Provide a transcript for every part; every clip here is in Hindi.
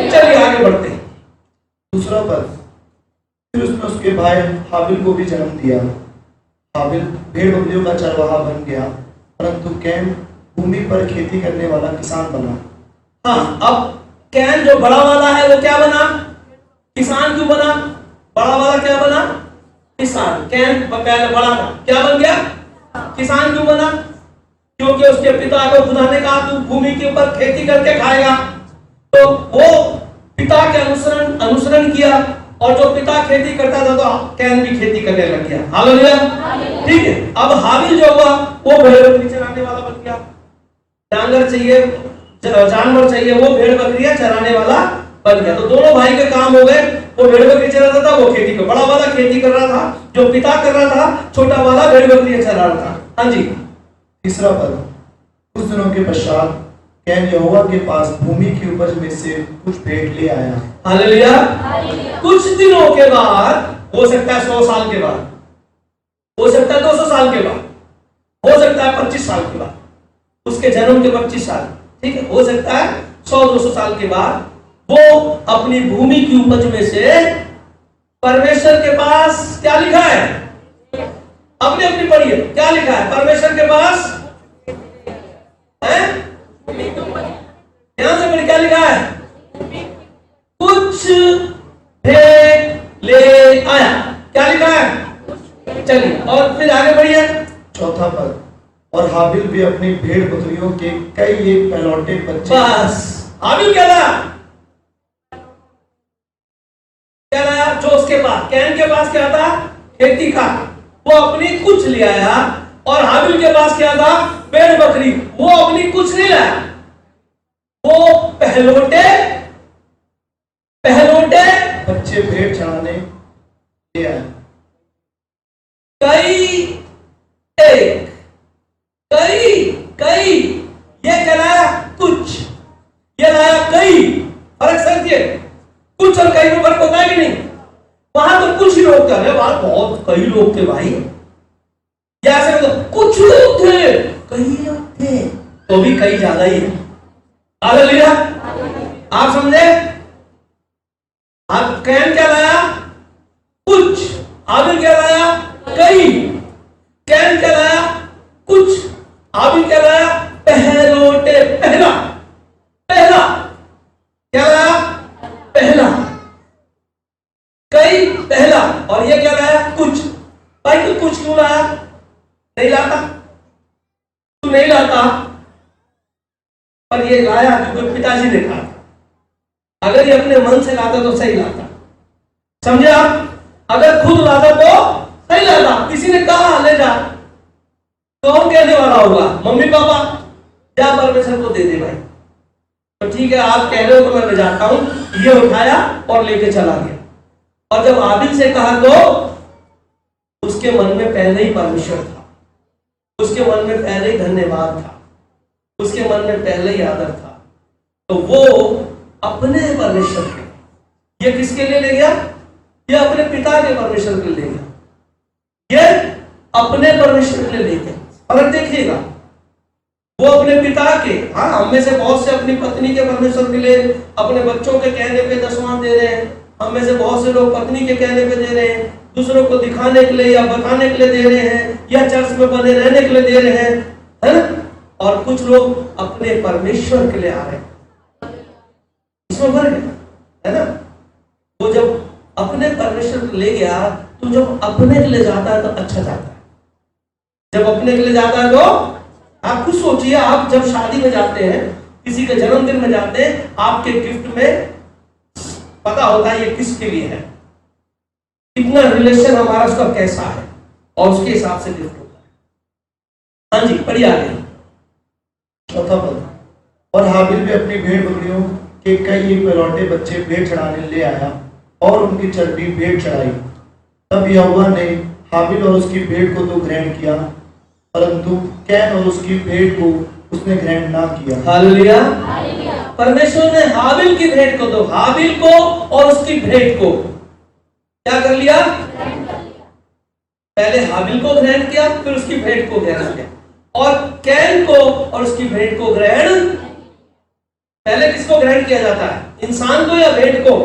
चलिए आगे बढ़ते हैं। दूसरा पद, फिर उसने उसके भाई हाबिल को भी जन्म दिया। हाबिल भेड़ बकरियों का चरवाहा बन गया, परंतु कैन भूमि पर खेती करने वाला किसान बना। हाँ, अब कैन जो बड़ा वाला है वो क्या बना? किसान क्यों बना? बड़ा वाला क्या बना? किसान। कैन पहले बड़ा था, क्या बन गया? किसान क्यों बना? क्योंकि उसके पिता को खुदा ने कहा तू भूमि के ऊपर खेती करके खाएगा, तो वो पिता के अनुसरण किया, और जो पिता खेती करता था तो कैन भी खेती करने लग गया। हालेलुया। ठीक है, अब हाबिल जो हुआ वो भेड़ बकरी चराने वाला बन गया। डांगर चाहिए, जानवर चाहिए, वो भेड़ बकरियां चराने वाला बन गया। तो दोनों भाई के काम हो गए। वो भेड़ बकरी चराता था, वो खेती कर, बड़ा वाला खेती कर रहा था, जो पिता कर रहा था, छोटा वाला भेड़ बकरियां चरा रहा था। हाँ जी। तीसरा पद, कुछ दिनों के पश्चात कैन यहोवा के पास भूमि की उपज में से कुछ भेंट ले आया। हालेलुया। कुछ दिनों के बाद, हो सकता है 100 साल के बाद, हो सकता है 200 साल के बाद, हो सकता है 25 साल के बाद, उसके जन्म के 25 साल, ठीक है, हो सकता है 100-200 साल के बाद वो अपनी भूमि की उपज में से परमेश्वर के पास क्या लिखा है? अपनी अपनी पढ़िए, क्या लिखा है परमेश्वर के पास? ध्यान से पढ़िए, क्या लिखा है? कुछ भेंट ले आया। क्या लिखा है? चलिए और फिर आगे बढ़िए। चौथा पद, और हाबिल भी अपनी भेड़ बकरियों के कई एक पहलौठे बच्चे। बस, हाबिल क्या लाया? क्या लाया? जो उसके पास, कैन के पास क्या था? खेती का, वो अपनी कुछ ले आया। और हाबिल के पास क्या था? भेड़ बकरी, वो अपनी कुछ नहीं लाया, वो पहलौठे बच्चे भेंट चढ़ाने ले आया। कई ये क्या लाया? कुछ, ये लाया कई। फर्क समझिए, कुछ और कई में फर्क होता है कि नहीं? वहां तो कुछ ही लोग थे, वहां बहुत कई लोग थे भाई, या ऐसे कुछ लोग थे, कई लोग थे, तो भी कई ज्यादा ही है। हालेलुया। आप समझे? आप कैन क्या लाया? कुछ। हाबिल क्या लाया? कई। कैन क्या लाया? कुछ। हाबिल क्या लाया? पहलौठे, पहला क्या लाया? पहला। कई, पहला, और ये क्या लाया? कुछ। भाई तू कुछ क्यों लाया? नहीं लाता, तू नहीं लाता, पर ये लाया क्योंकि पिताजी ने कहा। अगर ये अपने मन से लाता तो सही लाता, समझे आप? अगर खुद लाता तो सही लाता। किसी ने कहा ले जा, कौन कहने वाला होगा? मम्मी पापा, जा परमेश्वर को दे दे भाई, तो ठीक है आप कह रहे हो तो मैं ले जाता हूं। ये उठाया और लेके चला गया। और जब हाबिल से कहा तो उसके मन में पहले ही परमेश्वर था, उसके मन में पहले ही धन्यवाद था, उसके मन में पहले ही आदर था। तो वो अपने परमेश्वर के, ये किसके लिए ले गया? ये अपने पिता के परमेश्वर के लिए ले गया, ये अपने परमेश्वर के लिए ले गया। और देखिएगा, वो अपने पिता के, हाँ हम में से बहुत से अपनी पत्नी के परमेश्वर के लिए अपने बच्चों के कहने पे दशवां दे रहे हैं। हम में से बहुत से लोग पत्नी के कहने पे दे रहे हैं, दूसरों को दिखाने के लिए या बताने के लिए दे रहे हैं, या चर्च में बने रहने के लिए दे रहे हैं, है ना? और कुछ लोग अपने परमेश्वर के लिए आ रहे हैं। इसमें फर्क है ना? वो जब अपने परमेश्वर को ले गया, तो जब अपने के लिए जाता है तो अच्छा जाता है। जब अपने के लिए जाता है तो आप खुद सोचिए, आप जब शादी में जाते हैं, किसी के जन्मदिन में जाते हैं, आपके गिफ्ट में पता होता है ये किसके लिए है, कितना रिलेशन हमारा उसका कैसा है, और उसके हिसाब से गिफ्ट होता है। हाँ जी, बढ़िया आगे। चौथा पद, और हाबिल भी अपनी भेड़ बकरियों के कई एक पहलौठे बच्चे भेंट चढ़ाने ले आया और उनकी चर्बी भेंट चढ़ाई। तब यहोवा ने हाबिल और उसकी भेंट को तो ग्रहण किया, परंतु कैन और उसकी भेंट को उसने ग्रहण ना किया। हालेलुया। परमेश्वर ने हाबिल की भेंट को, तो हाबिल को और उसकी भेंट को क्या कर लिया? पहले हाबिल को ग्रहण किया, फिर उसकी भेंट को ग्रहण किया। और कैन को और उसकी भेंट को ग्रहण, पहले किसको ग्रहण किया जाता है? इंसान को या भेंट को?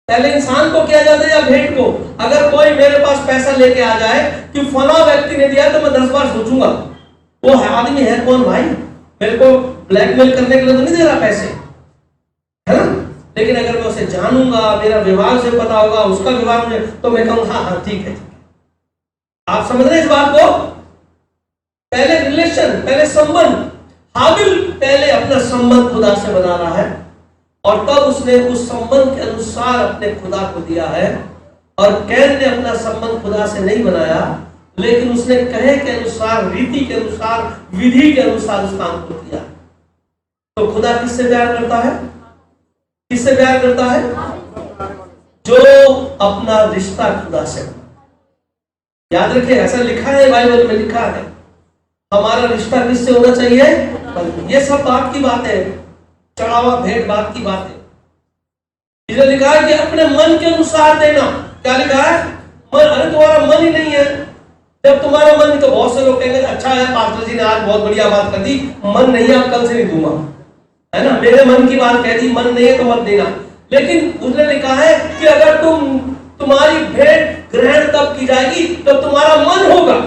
पहले इंसान को किया जाता है या भेंट को? अगर कोई मेरे पास पैसा लेके आ जाए कि फला व्यक्ति ने दिया, तो मैं 10 बार सोचूंगा वो है आदमी है कौन भाई, मेरे को ब्लैकमेल करने के लिए तो नहीं दे रहा पैसे, है ना? लेकिन अगर मैं उसे जानूंगा, मेरा व्यवहार से पता होगा, उसका व्यवहार मुझे, तो मैं कहूंगा हाँ हाँ ठीक है। आप समझ रहे हैं इस बात को? पहले रिलेशन, पहले संबंध। हाबिल पहले अपना संबंध खुदा से बना रहा है और तब उसने उस संबंध के अनुसार अपने खुदा को दिया है। और कैन ने अपना संबंध खुदा से नहीं बनाया, लेकिन उसने कहे के अनुसार, रीति के अनुसार, विधि के अनुसार उस काम को किया। तो खुदा किससे प्यार करता है? किससे प्यार करता है? जो अपना रिश्ता खुदा से। याद रखिए, ऐसा लिखा है बाइबल में, लिखा है हमारा रिश्ता किससे होना चाहिए? ये सब बात की बात है, चढ़ावा भेंट बात की बात है। इसलिए लिखा है कि अपने मन के अनुसार देना। क्या लिखा है? मन। अरे तुम्हारा मन ही नहीं है। जब तुम्हारा मन, तो बहुत से लोग कहेंगे अच्छा है पास्टर जी ने आज बहुत बढ़िया बात कर दी, मन नहीं है अब कल से नहीं दूंगा, है ना? मेरे मन की बात कह दी, मन नहीं है तो मत देना। लेकिन उसने लिखा है कि अगर तुम्हारी भेंट ग्रहण तब की जाएगी तब तुम्हारा मन होगा।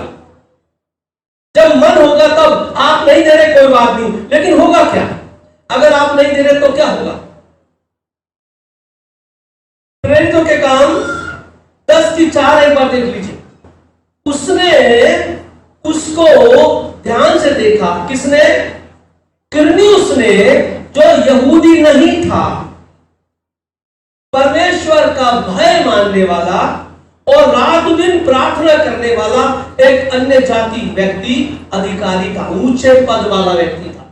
जब मन होगा तब। आप नहीं दे रहे कोई बात नहीं, लेकिन होगा क्या? अगर आप नहीं दे रहे तो क्या होगा? प्रेरितों के काम 10:4 एक बार देख लीजिए। उसने उसको ध्यान से देखा। किसने? किरनियुस ने, जो यहूदी नहीं था, परमेश्वर का भय मानने वाला और रात दिन प्रार्थना करने वाला एक अन्य जाति व्यक्ति, अधिकारी था, ऊंचे पद वाला व्यक्ति था।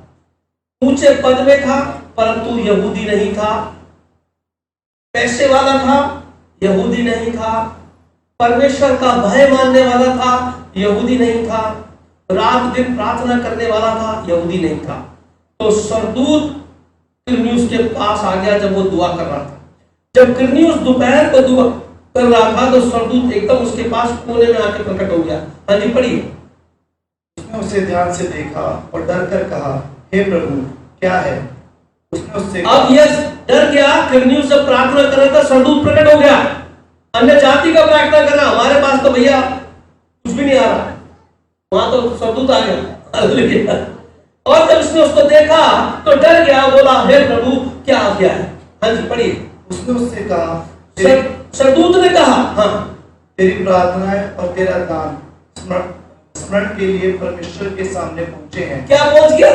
ऊंचे पद में था परंतु यहूदी नहीं था। पैसे वाला था, यहूदी नहीं था। परमेश्वर का भय मानने वाला था, यहूदी नहीं था। रात दिन प्रार्थना करने वाला था, यहूदी नहीं था। तो सरदूत किरनियुस के पास आ गया जब वो दुआ कर रहा था। जब किरनियुस दोपहर को दुआ कर रहा था तो सरदूत एकदम उसके पास कोने में आके प्रकट हो गया। हाँ जी पढ़िए। उसने उसे ध्यान से देखा और डर कर कहा, हे प्रभु क्या है? उसने उससे अब ये डर गया। किरनियुस जब प्रार्थना कर रहा था, सरदूत प्रकट हो गया। अन्य जाति का प्रार्थना करना, हमारे पास तो भैया कुछ भी नहीं आ रहा, वहां तो सरदूत आ गया। और जब उसने उसको देखा तो डर गया, बोला हे प्रभु क्या आज्ञा है? हाँ जी पढ़िए। उसने उससे कहा, सरदूत ने कहा, हाँ, तेरी प्रार्थनाएं और तेरा दान स्मरण के लिए परमेश्वर के सामने पहुंचे हैं। क्या पहुंच गया?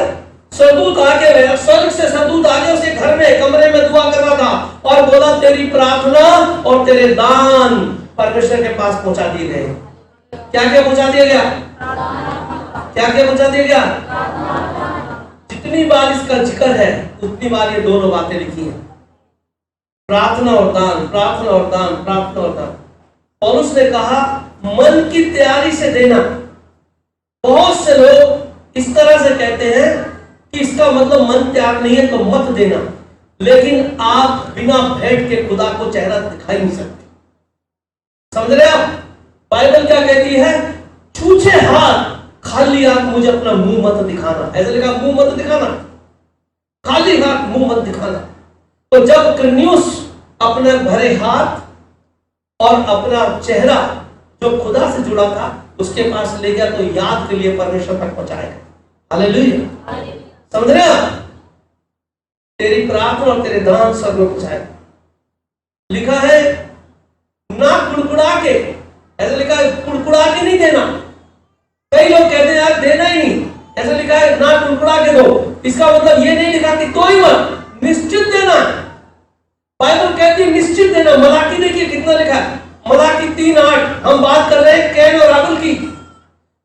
सरदूत आके स्वर्ग से सरदूत आके उसे घर में कमरे में दुआ कर रहा था और बोला तेरी प्रार्थना और तेरे दान परमेश्वर के पास पहुंचा दिए गए। क्या क्या पहुंचा दिया गया? क्या क्या पहुंचा दिया गया? जितनी बार इसका जिक्र है उतनी बार ये दोनों बातें लिखी हैं, प्रार्थना और दान, प्रार्थना और दान, प्रार्थना और दान। पौलुस ने कहा मन की तैयारी से देना। बहुत से लोग इस तरह से कहते हैं कि इसका मतलब मन तैयार नहीं है तो मत देना, लेकिन आप बिना भेंट के खुदा को चेहरा दिखाई नहीं सकते। समझ रहे आप? बाइबल क्या कहती है? छूछे हाथ खाली हाथ मुझे अपना मुंह मत दिखाना। ऐसा लिखा, मुंह मत दिखाना, खाली हाथ मुंह मत दिखाना। तो जब किरनियुस अपने भरे हाथ और अपना चेहरा जो खुदा से जुड़ा था उसके पास ले गया तो याद के लिए परमेश्वर तक पहुंचाएगा। हालेलुया। समझ रहे आप? तेरी प्रार्थना और तेरे दान सब में पहुंचाएगा। लिखा है ना कुड़कुड़ा के, ऐसा लिखा है कुड़कुड़ा के नहीं देना। कई लोग कहते हैं यार देना ही नहीं, ऐसा लिखा है ना कुड़कुड़ा के दो। इसका मतलब ये नहीं लिखा कि कोई मत, निश्चित देना। बाइबल कहती है निश्चित देना। मलाकी देखिए कितना लिखा है, मलाकी 3:8। हम बात कर रहे हैं कैन और आबिल की।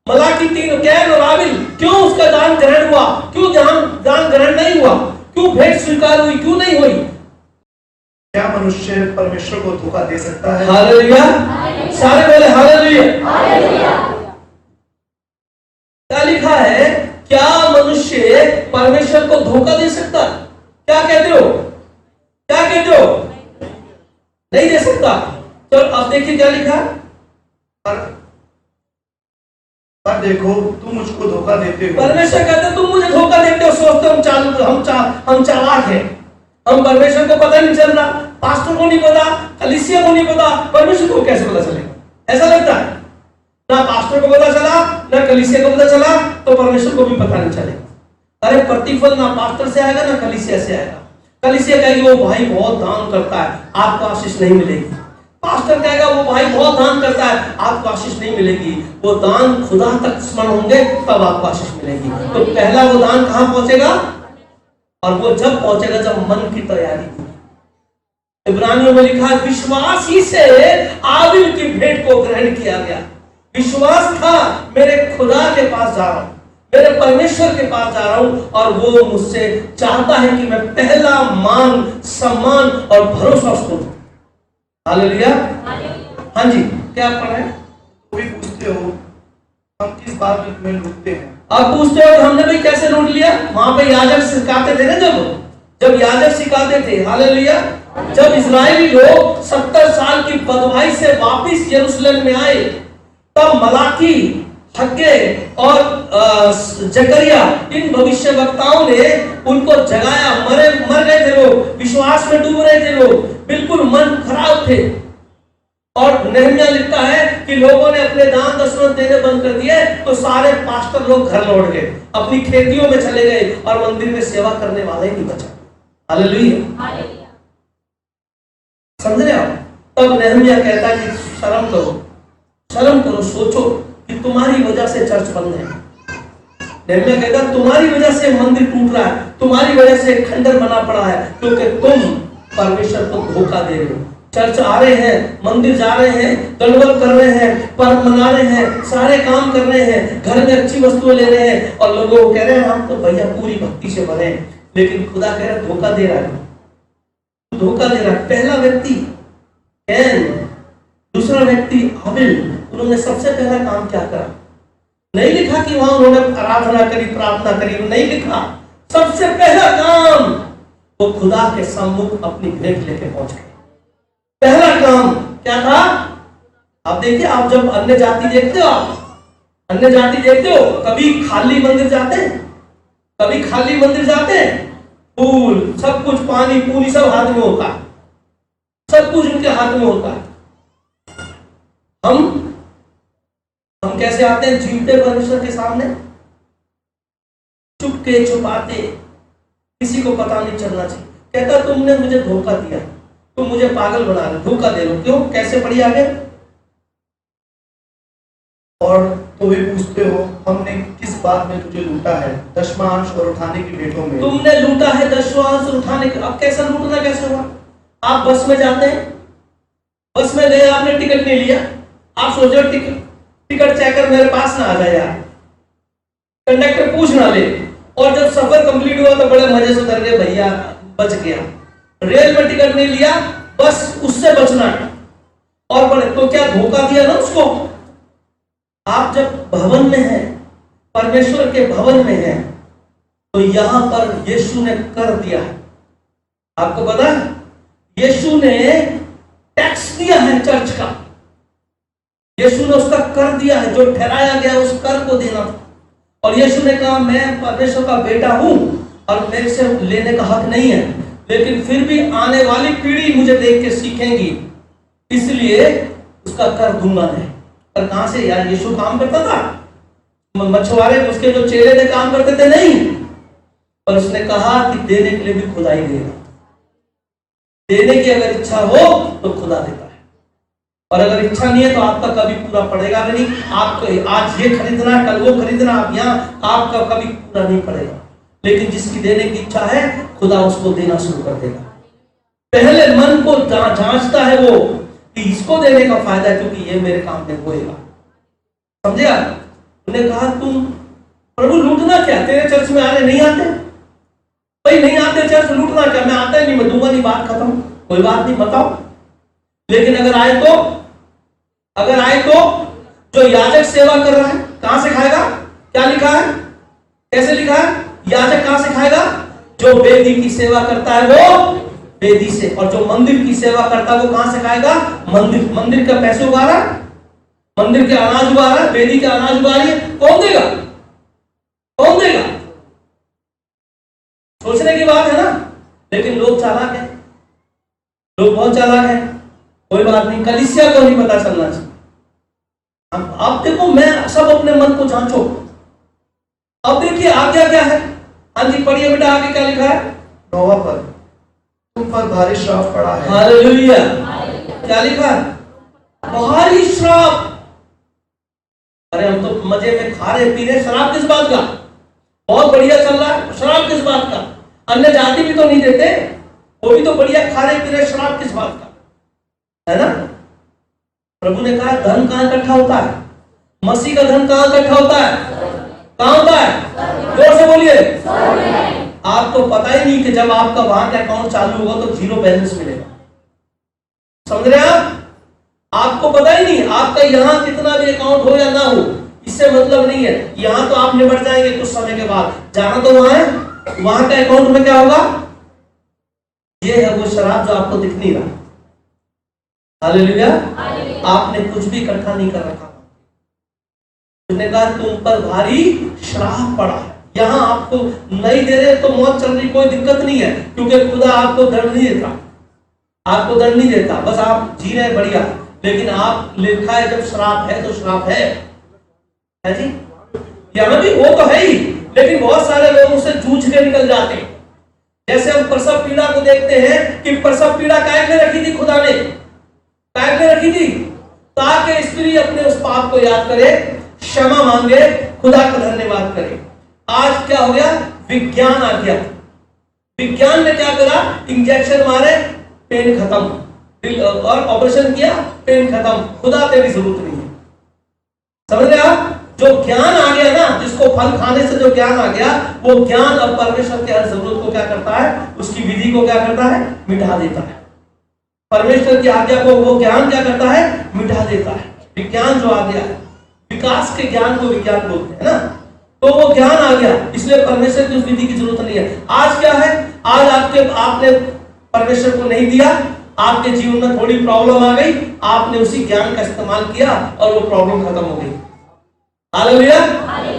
मलाकी 3, कैन और आबिल, क्यों उसका दान ग्रहण हुआ, क्यों दान ग्रहण नहीं हुआ, क्यों भेंट स्वीकार हुई, क्यों नहीं हुई? क्या मनुष्य परमेश्वर को धोखा दे सकता है? हालेलुया। सारे बोले हालेलुया। क्या लिखा है? क्या मनुष्य परमेश्वर को धोखा दे सकता? क्या कहते हो? क्या कहते हो? नहीं दे सकता। तो अब देखिए क्या लिखा है। पर देखो तुम मुझको धोखा देते हो। परमेश्वर कहते तुम मुझे धोखा देते हो, सोचते हो हम चालाक हैं। हम परमेश्वर को पता नहीं चल रहा, पास्टर को नहीं पता, कलीसिया को नहीं पता, परमेश्वर को कैसे पता चलेगा? ऐसा लगता है ना पास्टर को पता चला ना कलीसिया को पता चला तो परमेश्वर को भी पता नहीं चलेगा। अरे प्रतिफल ना पास्टर से आएगा ना कलीसिया से आएगा। कलीसिया कहेगी वो भाई बहुत दान करता है, आपको आशीष नहीं मिलेगी। पास्टर कहेगा वो भाई बहुत दान करता है, आपको आशीष नहीं मिलेगी। वो दान खुदा तक स्मरण होंगे तब आपको आशीष मिलेगी। तो पहला वो दान कहां पहुंचेगा? और वो जब पहुंचेगा जब मन की तैयारी होगी। इब्रानियों में लिखा है विश्वास ही से आबिल की भेंट को ग्रहण किया गया। विश्वास था मेरे खुदा के पास जा रहा हूं, मेरे परमेश्वर के पास जा रहा हूं और वो मुझसे चाहता है कि मैं पहला मान सम्मान और भरोसा उसको दूं। हालेलुया। हाँ जी, क्या आप पढ़ रहे हैं? तो भी पूछते हो हम किस बात में तुम्हें लूटते हैं? आप पूछते हो हमने भी कैसे लूट लिया? वहां पे याजक सिखाते थे ना, जब याजक सिखाते थे। हालेलुया। जब इजरायली लोग 70 साल की बदवाई से वापस यरूशलेम में आए तब मलाकी, हग्गे और जकरिया इन भविष्यवक्ताओं ने उनको जगाया। मर गए थे लोग, विश्वास में डूब रहे थे लोग, बिल्कुल मन खराब थे। और नहम्याह लिखता है कि लोगों ने अपने दान दशमलव देने बंद कर दिए तो सारे पास्टर लोग घर लौट गए, अपनी खेतियों में चले गए और मंदिर में सेवा करने वाले नहीं बचा। हालेलुया। समझ रहे आप? तब नहम्याह कहता है कि शर्म करो, सोचो कि तुम्हारी वजह से चर्च बंद है। नहम्याह कहता तुम्हारी वजह से मंदिर टूट रहा है, तुम्हारी वजह से खंडर बना पड़ा है, क्योंकि तुम परमेश्वर को धोखा दे रहे हो। चर्च आ रहे हैं, मंदिर जा रहे हैं, दंडवत कर रहे हैं, पर्व मना रहे हैं, सारे काम कर रहे हैं, घर में अच्छी वस्तुएं ले रहे हैं और लोगों को कह रहे हैं हम तो भैया पूरी भक्ति से बने, लेकिन खुदा कह रहा है धोखा दे रहा है, धोखा दे रहा है। पहला व्यक्ति कैन, दूसरा व्यक्ति हाबिल, उन्होंने सबसे पहला काम क्या करा? नहीं लिखा कि वहां उन्होंने आराधना करी, प्रार्थना करी, नहीं लिखा। सबसे पहला काम वो खुदा के सम्मुख अपनी भेंट लेके पहुंच गए। पहला काम क्या था? आप देखिए, आप जब अन्य जाति देखते हो, अन्य जाति देखते हो, कभी खाली मंदिर जाते हैं, कभी खाली मंदिर जाते हैं, फूल सब कुछ, पानी पूरी सब हाथ में होता है, सब कुछ उनके हाथ में होता है। हम कैसे आते हैं जीवते परमेश्वर के सामने? चुपके छुपाते, किसी को पता नहीं चलना चाहिए। कहता तुमने मुझे धोखा दिया, तुम मुझे पागल बना रहे, धोखा दे रहे हो। क्यों? कैसे? पढ़ी आगे। और तो भी पूछते हो हमने किस बात में तुझे लूटा है? दशमांश और उठाने की भेंटों में। तुमने लूटा है दशमांश और उठाने की। अब कैसा लूटना कैसे हुआ? आप बस में जाते हैं, बस में गए, आपने टिकट नहीं लिया, आप सोचो टिकट चेकर मेरे पास ना आ जाए यार, कंडक्टर पूछ ना ले, और जब सफर कंप्लीट हुआ तो बड़े मजे से उतर गए, भैया बच गया। रेल में टिकट नहीं लिया, बस उससे बचना है और बड़े, तो क्या धोखा दिया ना उसको। आप जब भवन में हैं, परमेश्वर के भवन में हैं, तो यहां पर यीशु ने कर दिया है। आपको पता है यीशु ने टैक्स दिया है चर्च का, यीशु ने उसका कर दिया है, जो ठहराया गया उस कर को देना था। और यीशु ने कहा मैं परमेश्वर का बेटा हूं और मेरे से लेने का हक नहीं है, लेकिन फिर भी आने वाली पीढ़ी मुझे देख के सीखेंगी, इसलिए उसका कर दूंगा मैं। पर कहां से यार? यीशु काम करता था, मछुआरे उसके जो चेले थे काम करते थे? नहीं, पर उसने कहा कि देने के लिए भी खुदा ही देगा। देने की अगर इच्छा हो तो खुदा देता है, और अगर इच्छा नहीं है तो आपका कभी पूरा पड़ेगा नहीं। आपको आज ये खरीदना है, कल वो खरीदना, आप यहाँ आपका कभी पूरा नहीं पड़ेगा। लेकिन जिसकी देने की इच्छा है खुदा उसको देना शुरू कर देगा। पहले मन को जांचता है वो कि इसको देने का फायदा है, क्योंकि ये मेरे काम में होएगा। समझे आप? उन्होंने कहा तुम प्रभु लूटना क्या? तेरे चर्च में आने नहीं आते भाई, नहीं आते चर्च, लूटना क्या? मैं आता ही नहीं, मैं दूंगा नहीं, बात खत्म। कोई बात नहीं, बताओ। लेकिन अगर आए तो जो याजक सेवा कर रहा है कहां से खाएगा? क्या लिखा है? कैसे लिखा है? याजक कहां से खाएगा? जो वेदी की सेवा करता है वो वेदी से, और जो मंदिर की सेवा करता है वो कहां से खाएगा? मंदिर का पैसे उगा रहा है, मंदिर के अनाज उगा रहा है, वेदी के अनाज उगा रही है, कौन देगा? कौन देगा? सोचने की बात है ना। लेकिन लोग चालाक हैं, लोग बहुत चालाक हैं। कोई बात नहीं, कलीसिया को नहीं पता चलना चाहिए। अब देखो, मैं सब अपने मन को जांचो। अब देखिए आज्ञा क्या है। हाँ जी, पढ़िए बेटा, आगे क्या लिखा है? 9वां पद, तुम पर भारी श्राप पड़ा है। हालेलुया। क्या लिखा है? भारी श्राप। अरे हम तो मजे में खा रहे पी रहे, शराब किस बात का? बहुत बढ़िया चल रहा है, शराब किस बात का? अन्य जाति भी तो नहीं देते, वो भी तो बढ़िया खा रहे पी रहे, शराब किस बात का? है ना? प्रभु ने कहा धन कहां इकट्ठा होता है? मसीह का धन कहां इकट्ठा होता है? कहां होता है? जोर से बोलिए। आपको पता ही नहीं कि जब आपका वहां का अकाउंट चालू होगा तो 0 बैलेंस मिलेगा। समझ रहे हैं आप? आपको पता ही नहीं, आपका यहां कितना भी अकाउंट हो या ना हो, इससे मतलब नहीं है। यहां तो आप निपट जाएंगे कुछ समय के बाद, जाना तो वहां है। वहां का अकाउंट में क्या होगा? ये है वो शराब जो आपको दिख नहीं रहा। हालेलुया। आपने कुछ भी इकट्ठा नहीं कर रखा। उसने कहा तुम पर भारी श्राप पड़ा है। यहां आपको नहीं दे रहे तो मौत चल रही, कोई दिक्कत नहीं है, क्योंकि खुदा आपको दंड नहीं देता, आपको दंड नहीं देता, बस आप जी रहे बढ़िया। लेकिन आप लिखा है जब श्राप है तो श्राप है जी। यहां भी वो तो है ही, लेकिन बहुत सारे लोग उससे जूझ के निकल जाते हैं। जैसे हम प्रसव पीड़ा को देखते हैं कि प्रसव पीड़ा काहे के रखी थी खुदा ने? काहे के रखी थी? ताकि स्त्री अपने उस पाप को याद करे, क्षमा मांगे, खुदा का धन्यवाद करे। आज क्या हो गया? विज्ञान आ गया। विज्ञान ने क्या करा? इंजेक्शन मारे, पेन खत्म, और ऑपरेशन किया, पेन खत्म, खुदा तेरी जरूरत नहीं है। समझ रहे आप? जो ज्ञान आ गया ना, जिसको फल खाने से जो ज्ञान आ गया, वो ज्ञान अब परमेश्वर की हर जरूरत को क्या करता है? उसकी विधि को क्या करता है? मिटा देता है। परमेश्वर की आज्ञा को वो ज्ञान क्या करता है? मिटा देता है। विज्ञान जो आ गया है, विकास के ज्ञान को विज्ञान बोलते हैं ना, तो वो ज्ञान आ गया, इसलिए परमेश्वर की उस विधि की जरूरत नहीं है। आज क्या है? आज आपने परमेश्वर को नहीं दिया, आपके जीवन में थोड़ी प्रॉब्लम आ गई, आपने उसी ज्ञान का इस्तेमाल किया और वो प्रॉब्लम खत्म हो गई। हालेलुया।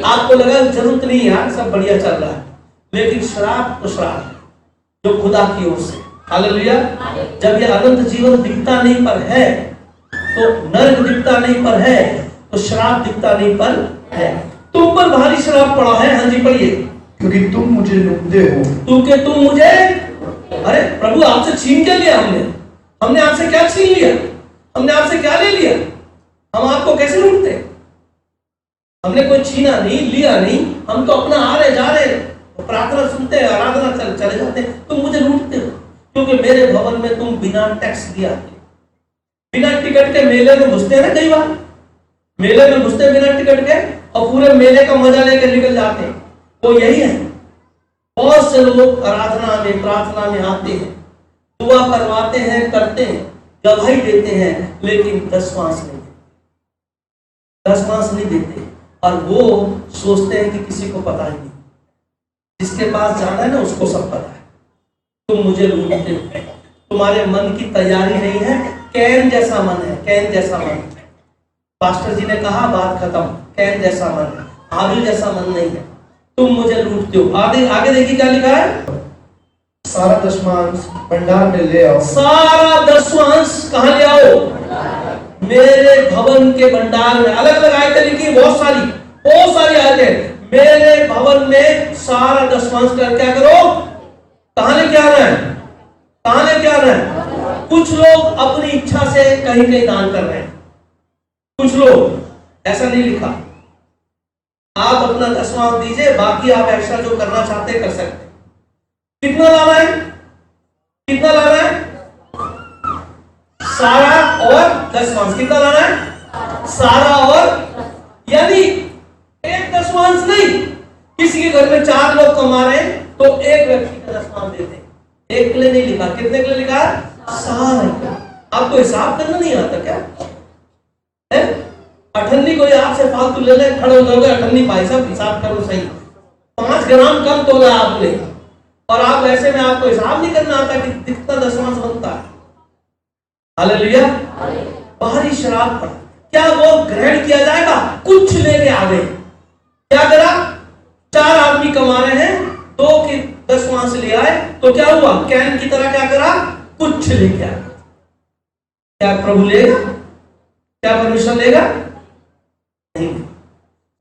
आपको लगा जरूरत नहीं यार, सब बढ़िया चल रहा है, लेकिन श्राप तो श्राप है जो खुदा की ओर से। हालेलुया। जब ये अनंत जीवन दिखता नहीं पर है, तो नरक दिखता नहीं पर है, तो श्राप दिखता नहीं पर है। तुम पर भारी श्राप पड़ा है। हाँ जी, पढ़िए। क्योंकि तुम मुझे लूटते हो। क्योंकि तुम मुझे, अरे प्रभु आपसे छीन के लिया हमने आपसे क्या छीन लिया? हमने आपसे क्या ले लिया? हम आपको कैसे लूटते? हमने कोई छीना नहीं, लिया नहीं, हम तो अपना आ रहे जा रहे, प्रार्थना सुनते हैं, आराधना चले जाते हैं। तुम मुझे लूटते हो क्योंकि मेरे भवन में तुम बिना टैक्स दिया, बिना टिकट के मेले में घुसते हैं ना। कई बार मेले में घुसते बिना टिकट के और पूरे मेले का मजा लेकर निकल जाते हैं। वो यही है। बहुत से लोग आराधना में, प्रार्थना में आते हैं, दुआ करवाते हैं, करते हैं, गवाही देते हैं, लेकिन दसवांश नहीं देते, दसवांश नहीं देते। और वो सोचते हैं कि किसी को पता ही नहीं, जिसके पास जाना है ना उसको सब पता है। तुम मुझे लूटते हो, तुम्हारे मन की तैयारी नहीं है। कैन जैसा मन है, कैन जैसा मन। पास्टर जी ने कहा बात खत्म, कैन जैसा मन है, हाबिल जैसा मन नहीं है। तुम मुझे लूटते हो। आगे देखिए क्या लिखा है? सारा दशमांश भंडार में ले आओ। सारा दशमांश कहां ले आओ? मेरे भवन के भंडार में। अलग अलग आयतें लिखी, बहुत सारी आयतें। मेरे भवन में सारा दशमांश कर क्या करो? कहां लेके आ रहे हैं? कहां लेके आ रहे हैं? कुछ लोग अपनी इच्छा से कहीं कहीं दान कर रहे हैं, कुछ लोग, ऐसा नहीं लिखा। आप अपना दशमांश दीजिए, बाकी आप एक्स्ट्रा जो करना चाहते कर सकते। कितना लाना है? कितना लाना है? सारा और दशमांश। कितना लाना है? सारा और, यानी एक दशमांश नहीं। किसी के घर में 4 लोग कमा रहे हैं तो एक व्यक्ति का दशमांश देते हैं। एक के लिए नहीं लिखा, कितने के लिए लिखा? सारा। आपको हिसाब करना नहीं आता क्या? है? अठन्नी कोई आपसे फालतू ले ले, खड़े हो जाओगे, अठन्नी भाई साहब हिसाब करो सही, 5 ग्राम कम तोला आपने, और आप ऐसे में आपको हिसाब नहीं करना आता कि कितना दशमांश बनता है। हालेलुया। भारी श्राप पड़ा। क्या वो ग्रहण किया जाएगा? कुछ लेके आ गए। क्या करा? 4 आदमी कमा रहे हैं, 2 के दशमांश ले आए, तो क्या हुआ? हुआ? कैन की तरह क्या करा? कुछ लेके आया। क्या प्रभु लेगा? क्या परमेश्वर लेगा? नहीं।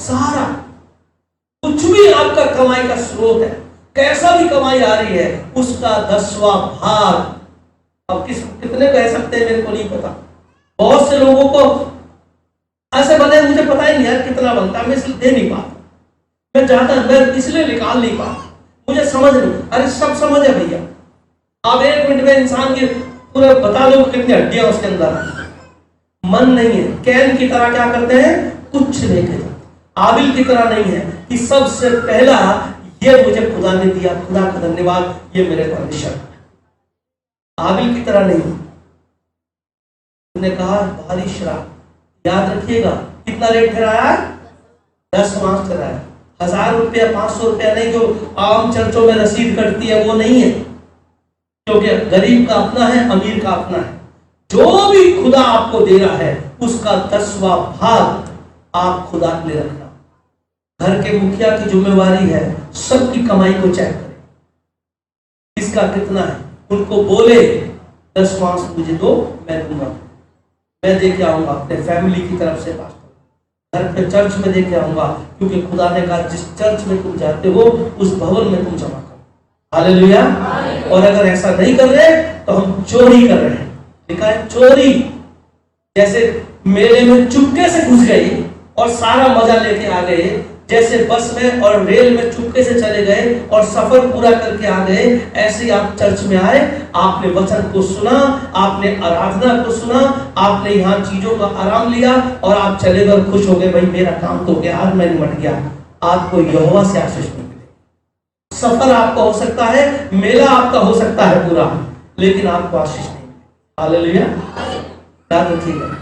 सारा कुछ भी आपका कमाई का स्रोत है, कैसा भी कमाई आ रही है, उसका 10वां भाग। अब कितने कह सकते हैं मेरे को नहीं पता। बहुत से लोगों को ऐसे बने, मुझे पता ही नहीं यार कितना बनता है, मैं इसलिए दे नहीं पाता, मैं चाहता, मैं इसलिए निकाल नहीं पाता, मुझे समझ नहीं। अरे सब समझ है भैया, आप 1 मिनट में इंसान की पूरा बता दो कितनी हड्डियां उसके अंदर। मन नहीं है, कैन की तरह क्या करते हैं? कुछ लेके जाते। आबिल की तरह नहीं है कि सबसे पहला ये मुझे खुदा ने दिया, खुदा का धन्यवाद, ये मेरे परमेश्वर। आबिल की तरह नहीं। उसने कहा भारी शराब, याद रखिएगा कितना रेट ठहराया? 10 मास ठहराया। 1000 रुपया 500 रुपया नहीं, जो आम चर्चों में रसीद कटती है वो नहीं है, क्योंकि गरीब का अपना है, अमीर का अपना है। जो भी खुदा आपको दे रहा है उसका 10वां भाग आप खुदा के लिए रखना। घर के मुखिया की जिम्मेवारी है सबकी कमाई को चेक करें, किसका कितना है। उनको बोले 10 मास मुझे दो, मैं दूंगा, मैं दे के आऊंगा अपने फैमिली की तरफ से, घर पे चर्च में दे के आऊंगा, क्योंकि खुदा ने कहा जिस चर्च में तुम जाते हो उस भवन में तुम जमा करो। हालेलुया। और अगर ऐसा नहीं कर रहे तो हम चोरी कर रहे हैं। लिखा है चोरी। जैसे मेले में चुपके से घुस गए और सारा मजा लेके आ गए, जैसे बस में और रेल में चुपके से चले गए और सफर पूरा करके आ गए, ऐसे ही आप चर्च में आए, आपने वचन को सुना, आपने आराधना को सुना, आपने यहाँ चीजों का आराम लिया और आप चले गए, खुश हो गए, भाई मेरा काम तो हो गया, आज मैं निमट गया। आपको यहोवा से आशीष नहीं मिलेगी। सफर आपका हो सकता है, मेला आपका हो सकता है पूरा, लेकिन आपको आशीष नहीं। हालेलुया। याद रखिएगा,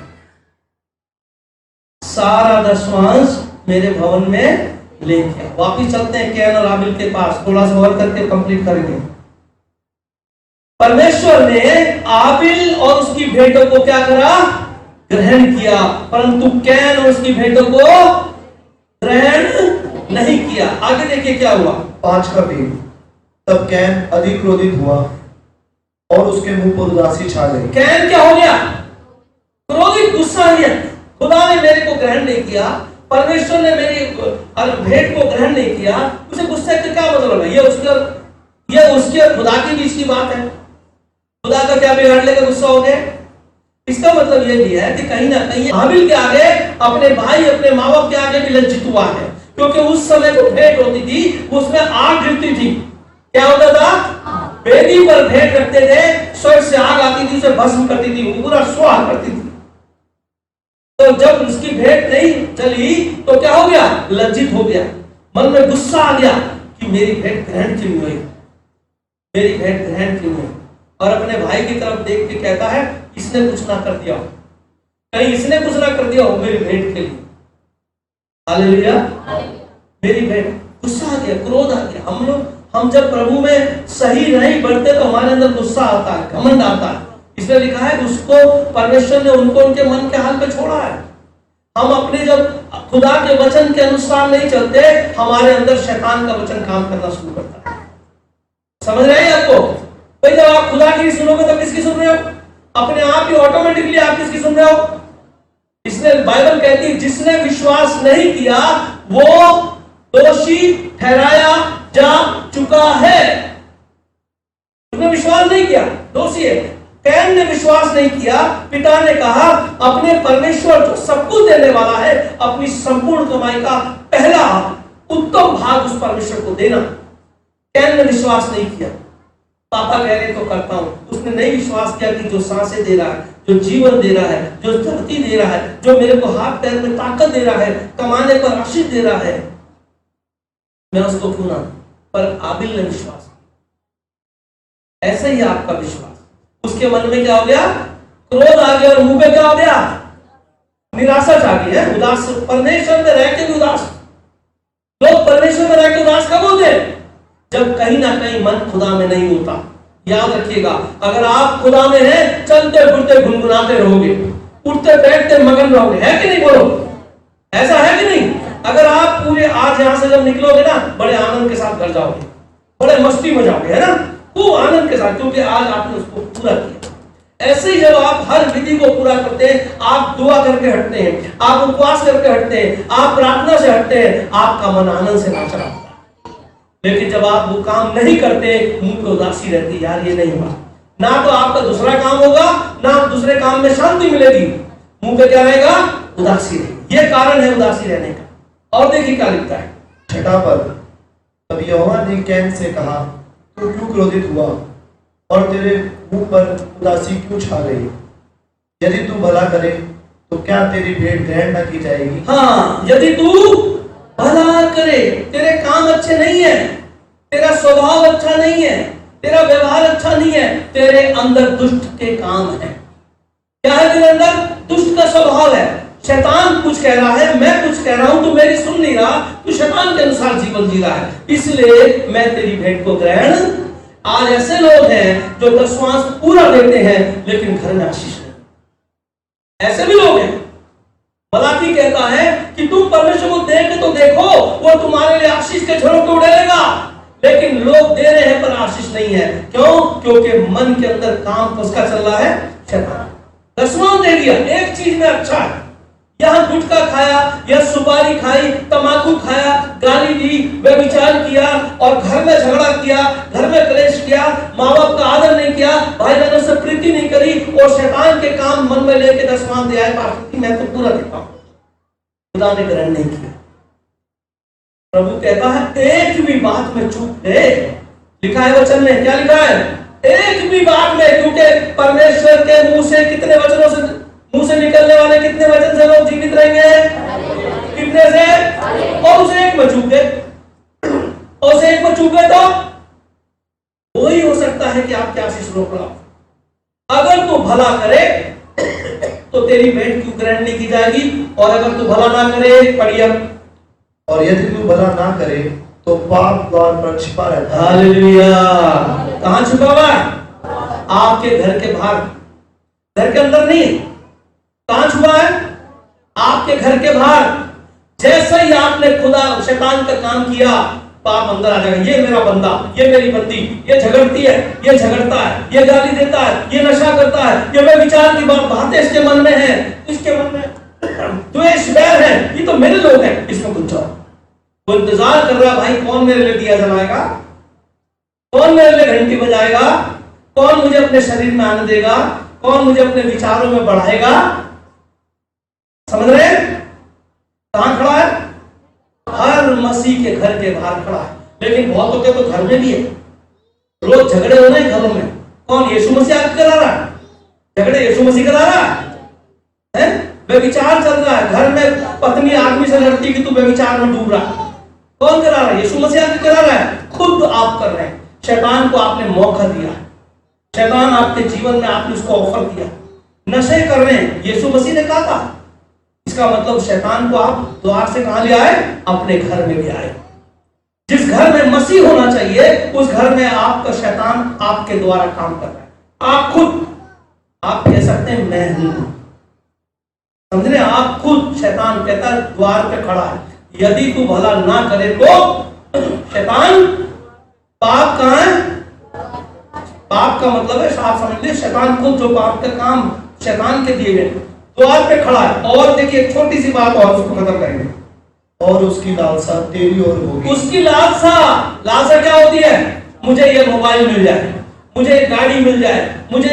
सारा दशमांश मेरे भवन में लेके। वापिस चलते हैं कैन और आबिल के पास, थोड़ा सा और करके कंप्लीट करेंगे। परमेश्वर ने आबिल और उसकी भेंटों को क्या करा? ग्रहण किया, परंतु कैन और उसकी भेंटों को ग्रहण नहीं किया। आगे देखिए क्या हुआ। 5 का भेद। तब कैन अधिक क्रोधित हुआ और उसके मुंह पर उदासी छा गई। कैन क्या हो गया? क्रोधित, गुस्सा आ गया। खुदा ने मेरे को ग्रहण नहीं किया, परमेश्वर ने मेरी भेंट को ग्रहण नहीं किया, उसे गुस्से का क्या मतलब है? ये उसके खुदा के बीच की बात है। खुदा का क्या बिगाड़ लेकर गुस्सा हो गया? इसका मतलब ये भी है कि कहीं ना कहीं हाबिल के आगे, अपने भाई, अपने माँ बाप के आगे भी लज्जित हुआ है, क्योंकि उस समय जो भेंट होती थी उसमें आग गिरती थी। क्या होता था? वेदी पर भेंट रखते थे, स्वर्ग से आग आती थी, उसे भस्म करती थी, पूरा स्वाह करती थी। तो जब उसकी भेंट नहीं चली तो क्या हो गया? लज्जित हो गया, मन में गुस्सा आ गया कि मेरी भेंट ग्रहण क्यों हुई, मेरी भेंट ग्रहण क्यों हुई। और अपने भाई की तरफ देख के कहता है इसने कुछ ना कर दिया, कहीं इसने कुछ ना कर दिया हो मेरी भेंट के लिए। हालेलुया। मेरी भेंट, गुस्सा आ गया, क्रोध आ गया। हम जब प्रभु में सही नहीं बढ़ते तो हमारे अंदर गुस्सा आता है, घमंड आता है। इसलिए लिखा है उसको परमेश्वर ने उनको उनके मन के हाल पे छोड़ा है। हम अपने जब खुदा के वचन के अनुसार नहीं चलते, हमारे अंदर शैतान का वचन काम करना शुरू करता है। समझ रहे हैं आपको? भाई जब आप खुदा की सुनोगे तो किसकी सुन रहे हो? अपने आप ही ऑटोमेटिकली आप किसकी सुन रहे हो? इसलिए बाइबल कहती है जिसने विश्वास नहीं किया वो दोषी ठहराया जा चुका है। उसने विश्वास नहीं किया, दोषी है। कैन ने विश्वास नहीं किया, पिता ने कहा अपने परमेश्वर जो सब कुछ देने वाला है, अपनी संपूर्ण कमाई का पहला उत्तम भाग उस परमेश्वर को देना। कैन ने विश्वास नहीं किया। पापा कह रहे तो करता हूं, उसने नहीं विश्वास किया कि जो सांसें दे रहा है, जो जीवन दे रहा है, जो धरती दे रहा है, जो मेरे को हाथ पैर में ताकत दे रहा है, कमाने पर आशीष दे रहा है, मैं उसको क्यों ना। पर आबिल ने विश्वास किया। ऐसा ही आपका विश्वास, उसके मन में क्या हो गया? क्रोध आ गया और मुंह पे क्या हो गया? निराशा छा गई है, उदास। परमेश्वर में रह के भी उदास। लोग परमेश्वर में रह के उदास कब होते? जब कहीं ना कहीं मन खुदा में नहीं होता। याद रखिएगा, अगर आप खुदा में हैं, चलते फिरते गुनगुनाते रहोगे, उठते बैठते मगन रहोगे, है कि नहीं? बोलो, ऐसा है कि नहीं? अगर आप पूरे आज यहां से जब निकलोगे ना, बड़े आनंद के साथ घर जाओगे, बड़े मस्ती में जाओगे, है ना? खूब आनंद के साथ, क्योंकि आज आपने उसको पूरा किया। ऐसे ही जब आप हर विधि को पूरा करते हैं, आप दुआ करके हटते हैं, आप उपवास करके हटते हैं, आप प्रार्थना से हटते हैं, आपका मन आनंद से नाच रहा होता है। लेकिन जब आप वो काम नहीं करते, मुंह पे उदासी रहती है, यार ये नहीं हुआ, ना तो आपका दूसरा काम होगा, ना दूसरे काम में शांति मिलेगी, मुंह पे क्या रहेगा, उदासी रहेगी। ये कारण है उदासी रहने का। और देखिए क्या लिखता है 6 पद। तब यहोवा ने कैन से कहा, तू क्यों क्रोधित हुआ और तेरे मुंह पर उदासी क्यों छा गई? यदि तू भला करे तो क्या तेरी भेंट ग्रहण न की जाएगी? हाँ, यदि तू भला करे, तेरे काम अच्छे नहीं है, तेरा स्वभाव अच्छा नहीं है, तेरा व्यवहार अच्छा नहीं है, तेरे अंदर दुष्ट के काम है। क्या है तेरे अंदर? दुष्ट का स्वभाव है। शैतान कुछ कह रहा है, मैं कुछ कह रहा हूं, तू मेरी सुन नहीं रहा, तू शैतान के अनुसार जीवन जी रहा है, इसलिए मैं तेरी भेंट को ग्रहण। आज ऐसे लोग हैं जो दशमांश पूरा देते हैं लेकिन घर में आशीष नहीं। ऐसे भी लोग हैं। मलाकी कहता है कि तुम परमेश्वर को देख तो देखो, वो तुम्हारे लिए आशीष के झरोखे उड़ेगा, लेकिन लोग दे रहे हैं पर आशीष नहीं है। क्यों? क्योंकि मन के अंदर काम किसका चल रहा है? शैतान। दशमांश दे दिया, एक चीज में अच्छा है, यहां गुटखा खाया, यह सुपारी खाई, तंबाकू खाया, गाली दी, व्यभिचार किया और घर में झगड़ा किया, घर में क्लेश किया, माँ बाप का आदर नहीं किया, भाई बहनों से प्रीति नहीं करी और शैतान के काम मन में लेके दशमांश दिया है, पार्टी मैं तो पूरा देता हूं, खुदा ने ग्रहण नहीं किया। प्रभु कहता है एक भी बात में चूक है, लिखा है वचन में, क्या लिखा है? एक भी बात में, क्योंकि परमेश्वर के मुंह से कितने वचनों से, मुंह से निकलने वाले कितने वचन से लोग जीवित रहेंगे? कितने से? और उसे एक में चूके, और उसे एक में चूके तो वही हो सकता है कि आपके आशीष रोक रहा। अगर तू भला करे तो तेरी भेंट क्यों ग्रहण नहीं की जाएगी, और अगर तू भला ना करे, पढ़िए, और यदि तू भला ना करे तो पाप द्वार पर छिपा रहता है। हालेलुया। कहां छिपा हुआ है? आपके घर के बाहर, घर के अंदर नहीं। कहां छुपा है? आपके घर के बाहर। जैसे ही आपने खुदा शैतान का काम किया, पाप अंदर आ जाएगा। ये मेरा बंदा, ये मेरी बंदी, ये झगड़ती है, ये झगड़ता है, ये गाली देता है, ये नशा करता है, ये व्यभिचार की बातें इसके मन में है, इसके मन में द्वेष बैर है, ये तो मेरे लोग हैं, इसको कुछ जाओ। वो इंतजार कर रहा, भाई कौन मेरे लिए दिया जलाएगा, कौन मेरे लिए घंटी बजाएगा, कौन मुझे अपने शरीर में आने देगा, कौन मुझे अपने विचारों में बढ़ाएगा। समझ रहे? कहां खड़ा है? हर मसीह के घर के बाहर खड़ा है। लेकिन बहुतों के तो घर में भी है। रोज झगड़े हो रहे हैं घरों में। कौन? यीशु मसीह आके करा रहा है झगड़े? यीशु मसीह करा रहा है? व्यभिचार चल रहा है घर में, पत्नी आदमी से लड़ती कि तू व्यभिचार में डूब रहा। कौन करा रहा है? यीशु मसीह आके करा रहा है? खुद आप कर रहे हैं। शैतान को आपने मौका दिया, शैतान आपके जीवन में आपने उसको ऑफर दिया। नशे कर रहे हैं, यीशु मसीह ने कहा था। इसका मतलब शैतान को आप द्वार से कहां ले आए? अपने घर में ले आए। जिस घर में मसीह होना चाहिए उस घर में आपका शैतान आपके द्वारा काम कर रहा है। आप खुद, आप कह सकते हैं मैं हूं, समझ रहे? आप खुद, शैतान कहता है द्वार पे खड़ा है, यदि तू भला ना करे तो शैतान। पाप कहां है? पाप का मतलब है, आप समझ लीजिए शैतान खुद, जो पाप का काम शैतान के दिए गए, द्वार पे खड़ा है। और देखिए एक छोटी सी बात और, उसको खत्म करेंगे। और उसकी लालसा तेरी ओर होगी। उसकी लालसा, लालसा क्या होती है? मुझे ये मोबाइल मिल जाए, मुझे ये गाड़ी मिल जाए, मुझे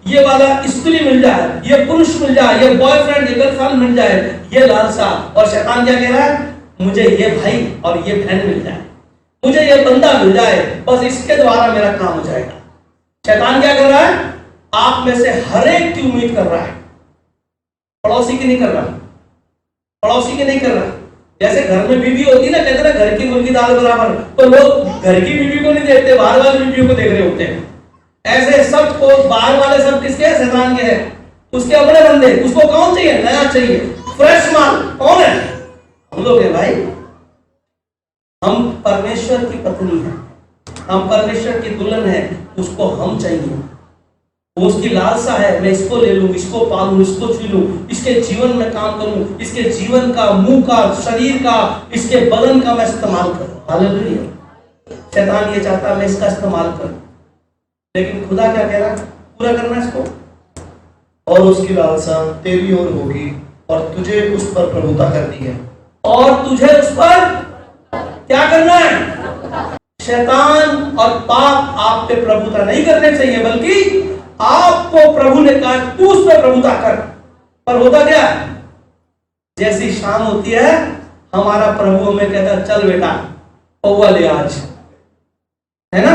ये वाला स्त्री मिल जाए, ये पुरुष मिल जाए, ये बॉयफ्रेंड, ये गर्लफ्रेंड मिल जाए, ये लालसा। और शैतान क्या कह रहा है? मुझे ये भाई और ये बहन मिल जाए, मुझे ये बंदा मिल जाए, बस इसके द्वारा मेरा काम हो जाएगा। शैतान क्या कर रहा है? आप में से हर एक की उम्मीद कर रहा है, पड़ोसी की नहीं कर रहा, पड़ोसी की नहीं कर रहा। जैसे घर में बीवी होती ना, कहते ना घर की मुर्गी दाल बराबर, तो लोग घर की बीवी को नहीं देखते, बाहर वाली बीवियों को देख रहे होते हैं। ऐसे सब को, बाहर वाले सब किसके हैं? शैतान के हैं। उसके अपने बंदे, उसको कौन चाहिए? नया चाहिए, फ्रेश माल। कौन है? हम लोग हैं भाई। हम परमेश्वर की पत्नी हैं, हम परमेश्वर की दुल्हन है, उसको हम चाहिए। वो उसकी लालसा है, मैं इसको ले लूं, इसको पालूं, इसको छू लूं, इसके जीवन में काम करूं, इसके जीवन का, मुंह का, शरीर का, इसके बदन का मैं इस्तेमाल करूं। हालेलुया। शैतान ये चाहता है मैं इसका इस्तेमाल करूं। लेकिन खुदा क्या कह रहा है? पूरा करना इसको। और उसकी लालसा तेरी ओर होगी और तुझे उस पर प्रभुता करनी है। और तुझे उस पर क्या करना है? शैतान और पाप आप पे प्रभुता नहीं करने चाहिए, बल्कि आपको प्रभु ने कहा तू उस पर प्रभुता कर। पर होता क्या है? जैसी शाम होती है हमारा प्रभु हमें कहता है चल बेटा पौवा ले आज, है ना।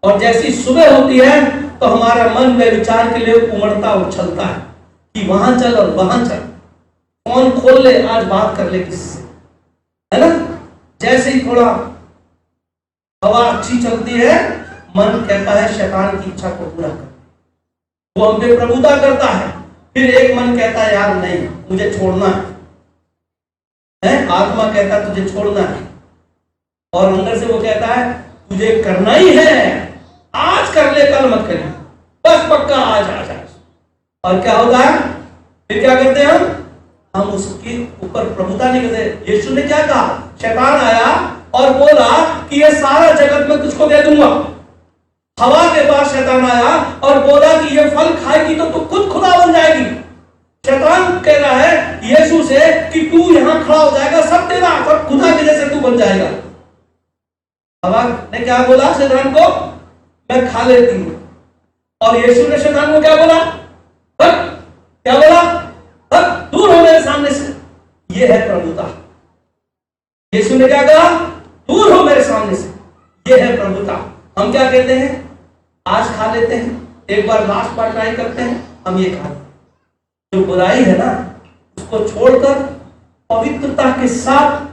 और जैसी सुबह होती है तो हमारा मन में विचार के लिए उमड़ता उछलता है कि वहां चल और वहां चल, फोन खोल ले, आज बात कर ले किससे, है ना। जैसे ही थोड़ा हवा अच्छी चलती है मन कहता है शैतान की इच्छा को पूरा कर, वो हम पे प्रभुता करता है। फिर एक मन कहता है यार नहीं मुझे छोड़ना है, आत्मा कहता है तुझे छोड़ना है, और अंदर से वो कहता है तुझे करना ही है, आज कर ले कल मत करिए, बस पक्का आज आ जाए। और क्या होता है फिर? क्या करते हैं हम उसके ऊपर प्रभुता नहीं करते। यीशु ने क्या कहा? शैतान आया और बोला कि ये सारा जगत मैं तुझको दे दूंगा। हवा के पास शैतान आया और बोला कि ये फल खाएगी तो तू खुद खुदा बन जाएगी। शैतान कह रहा है यीशु से कि तू यहां खड़ा हो जाएगा, सब तेरा, सब खुदा के जैसे तू बन जाएगा। हवा ने क्या बोला शैतान को? मैं खा लेती हूं। और यीशु ने शैतान को क्या बोला? हट, क्या बोला? हट, दूर हो मेरे सामने से। ये है प्रभुता। यीशु ने क्या कहा? दूर हो मेरे सामने से। ये है प्रभुता। हम क्या कहते हैं? आज खा लेते हैं, एक बार लास्ट बार ट्राई करते हैं, हम ये खा लेते हैं। जो बुराई है ना उसको छोड़कर पवित्रता के साथ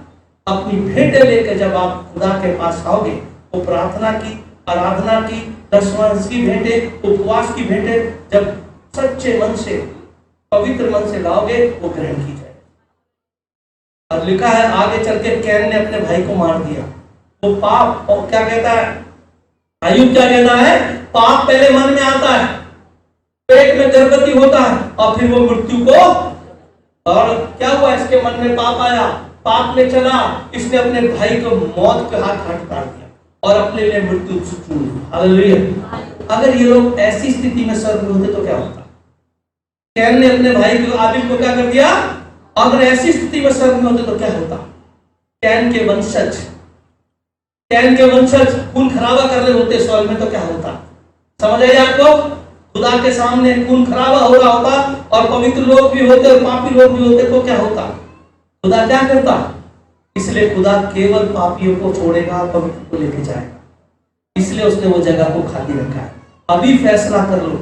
अपनी भेंटें लेकर जब आप खुदा के पास आओगे, वो प्रार्थना की, आराधना की, दशमांश की भेंटें, उपवास की भेंटें जब सच्चे मन से, पवित्र मन से लाओगे, वो ग्रहण की जाए। और लिखा है आगे चल के कैन ने अपने भाई को मार दिया। वो पाप, और क्या कहता है अय्यूब? क्या कहना है? पाप पहले मन में आता है, पेट में गर्भवती होता है, और फिर वो मृत्यु को, और क्या हुआ? इसके मन में पाप आया, पाप में चला, इसने अपने भाई को मौत के हाथ उतार दिया और अपने लिए मृत्यु चुन ली। हालेलुया। अगर ये लोग ऐसी स्थिति में स्वर्ग में होते तो क्या होता? कैन ने अपने भाई को, आबिल को क्या कर दिया? अगर ऐसी स्थिति में स्वर्ग में होते तो क्या होता? कैन के वंशज खून खराबा कर रहे होते स्वर्ग में तो क्या होता? समझ आइए आपको? खुदा के सामने खून खराबा हो रहा होता, और पवित्र लोग भी होते और पापी लोग भी होते तो क्या होता? खुदा क्या करता? इसलिए खुदा केवल पापियों को छोड़ेगा, पवित्र को लेके जाएगा। इसलिए उसने वो जगह को खाली रखा है। अभी फैसला कर लो,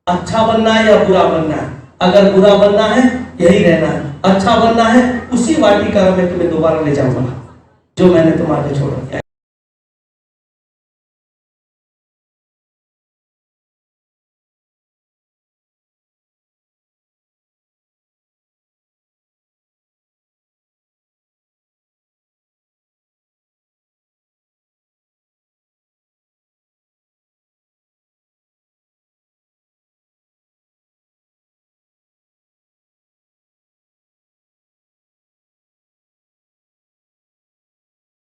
अच्छा बनना है या बुरा बनना है। अगर बुरा बनना है यही रहना है, अच्छा बनना है उसी वाटिका में तुम्हें दोबारा ले जाऊंगा जो मैंने तुम्हारे छोड़ दिया।